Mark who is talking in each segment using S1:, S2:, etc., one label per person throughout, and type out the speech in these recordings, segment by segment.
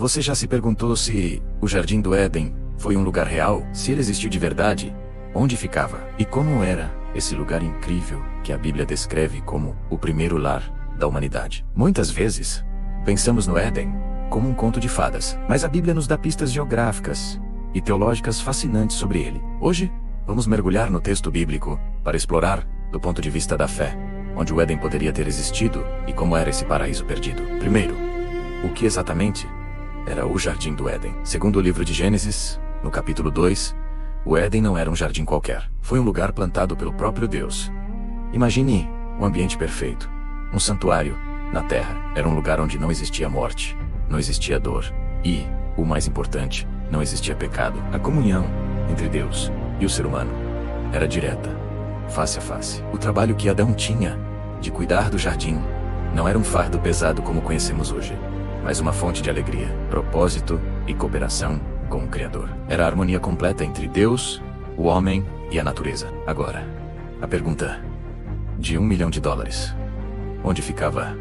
S1: Você já se perguntou se o Jardim do Éden foi um lugar real? Se ele existiu de verdade? Onde ficava? E como era esse lugar incrível que a Bíblia descreve como o primeiro lar da humanidade? Muitas vezes, pensamos no Éden como um conto de fadas, mas a Bíblia nos dá pistas geográficas e teológicas fascinantes sobre ele. Hoje, vamos mergulhar no texto bíblico para explorar, do ponto de vista da fé, onde o Éden poderia ter existido e como era esse paraíso perdido. Primeiro, o que exatamente era o Jardim do Éden? Segundo o livro de Gênesis, no capítulo 2, o Éden não era um jardim qualquer. Foi um lugar plantado pelo próprio Deus. Imagine um ambiente perfeito, um santuário na terra. Era um lugar onde não existia morte, não existia dor e, o mais importante, não existia pecado. A comunhão entre Deus e o ser humano era direta, face a face. O trabalho que Adão tinha de cuidar do jardim não era um fardo pesado como conhecemos hoje, mas uma fonte de alegria, propósito e cooperação com o Criador. Era a harmonia completa entre Deus, o homem e a natureza. Agora, a pergunta de $1 milhão. Onde ficava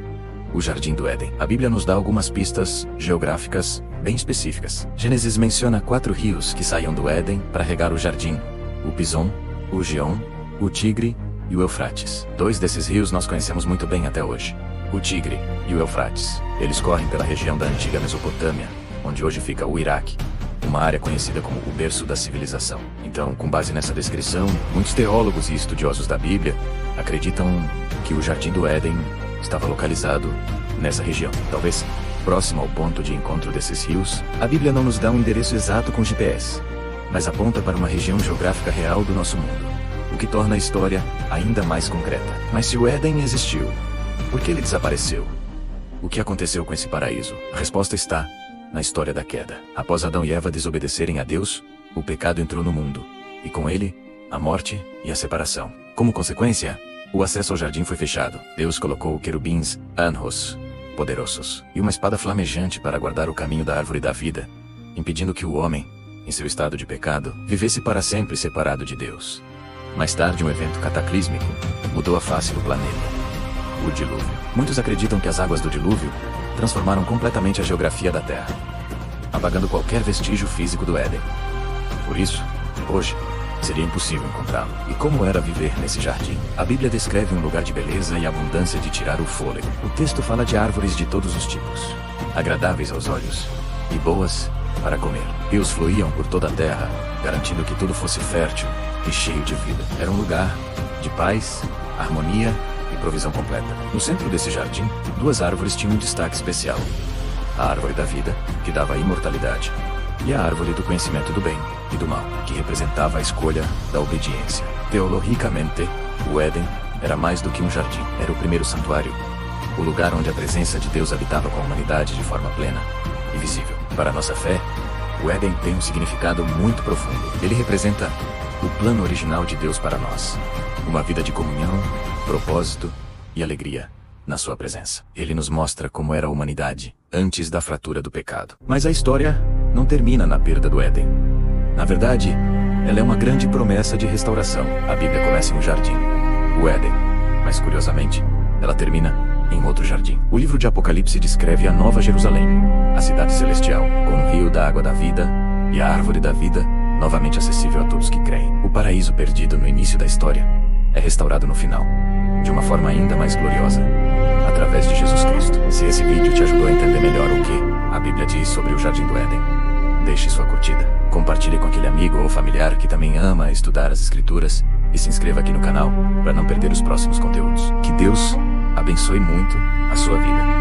S1: o Jardim do Éden? A Bíblia nos dá algumas pistas geográficas bem específicas. Gênesis menciona 4 rios que saíam do Éden para regar o jardim: o Pison, o Gion, o Tigre e o Eufrates. 2 desses rios nós conhecemos muito bem até hoje: o Tigre e o Eufrates. Eles correm pela região da antiga Mesopotâmia, onde hoje fica o Iraque, uma área conhecida como o berço da civilização. Então, com base nessa descrição, muitos teólogos e estudiosos da Bíblia acreditam que o Jardim do Éden estava localizado nessa região, talvez próximo ao ponto de encontro desses rios. A Bíblia não nos dá um endereço exato com GPS, mas aponta para uma região geográfica real do nosso mundo, o que torna a história ainda mais concreta. Mas se o Éden existiu, por que ele desapareceu? O que aconteceu com esse paraíso? A resposta está na história da queda. Após Adão e Eva desobedecerem a Deus, o pecado entrou no mundo, e com ele, a morte e a separação. Como consequência, o acesso ao jardim foi fechado. Deus colocou querubins, anjos, poderosos, e uma espada flamejante para guardar o caminho da árvore da vida, impedindo que o homem, em seu estado de pecado, vivesse para sempre separado de Deus. Mais tarde, um evento cataclísmico mudou a face do planeta: o dilúvio. Muitos acreditam que as águas do dilúvio transformaram completamente a geografia da Terra, apagando qualquer vestígio físico do Éden. Por isso, hoje, seria impossível encontrá-lo. E como era viver nesse jardim? A Bíblia descreve um lugar de beleza e abundância de tirar o fôlego. O texto fala de árvores de todos os tipos, agradáveis aos olhos e boas para comer. Rios fluíam por toda a terra, garantindo que tudo fosse fértil e cheio de vida. Era um lugar de paz, harmonia e provisão completa. No centro desse jardim, 2 árvores tinham um destaque especial: a árvore da vida, que dava a imortalidade, e a árvore do conhecimento do bem e do mal, que representava a escolha da obediência. Teologicamente, o Éden era mais do que um jardim. Era o primeiro santuário, o lugar onde a presença de Deus habitava com a humanidade de forma plena e visível. Para a nossa fé, o Éden tem um significado muito profundo. Ele representa o plano original de Deus para nós: uma vida de comunhão, propósito e alegria na sua presença. Ele nos mostra como era a humanidade antes da fratura do pecado. Mas a história não termina na perda do Éden. Na verdade, ela é uma grande promessa de restauração. A Bíblia começa em um jardim, o Éden, mas curiosamente, ela termina em outro jardim. O livro de Apocalipse descreve a Nova Jerusalém, a cidade celestial, com um rio da água da vida e a árvore da vida, novamente acessível a todos que creem. O paraíso perdido no início da história é restaurado no final, de uma forma ainda mais gloriosa, através de Jesus Cristo. Se esse vídeo te ajudou a entender melhor o que a Bíblia diz sobre o Jardim do Éden, deixe sua curtida, compartilhe com aquele amigo ou familiar que também ama estudar as Escrituras e se inscreva aqui no canal para não perder os próximos conteúdos. Que Deus abençoe muito a sua vida.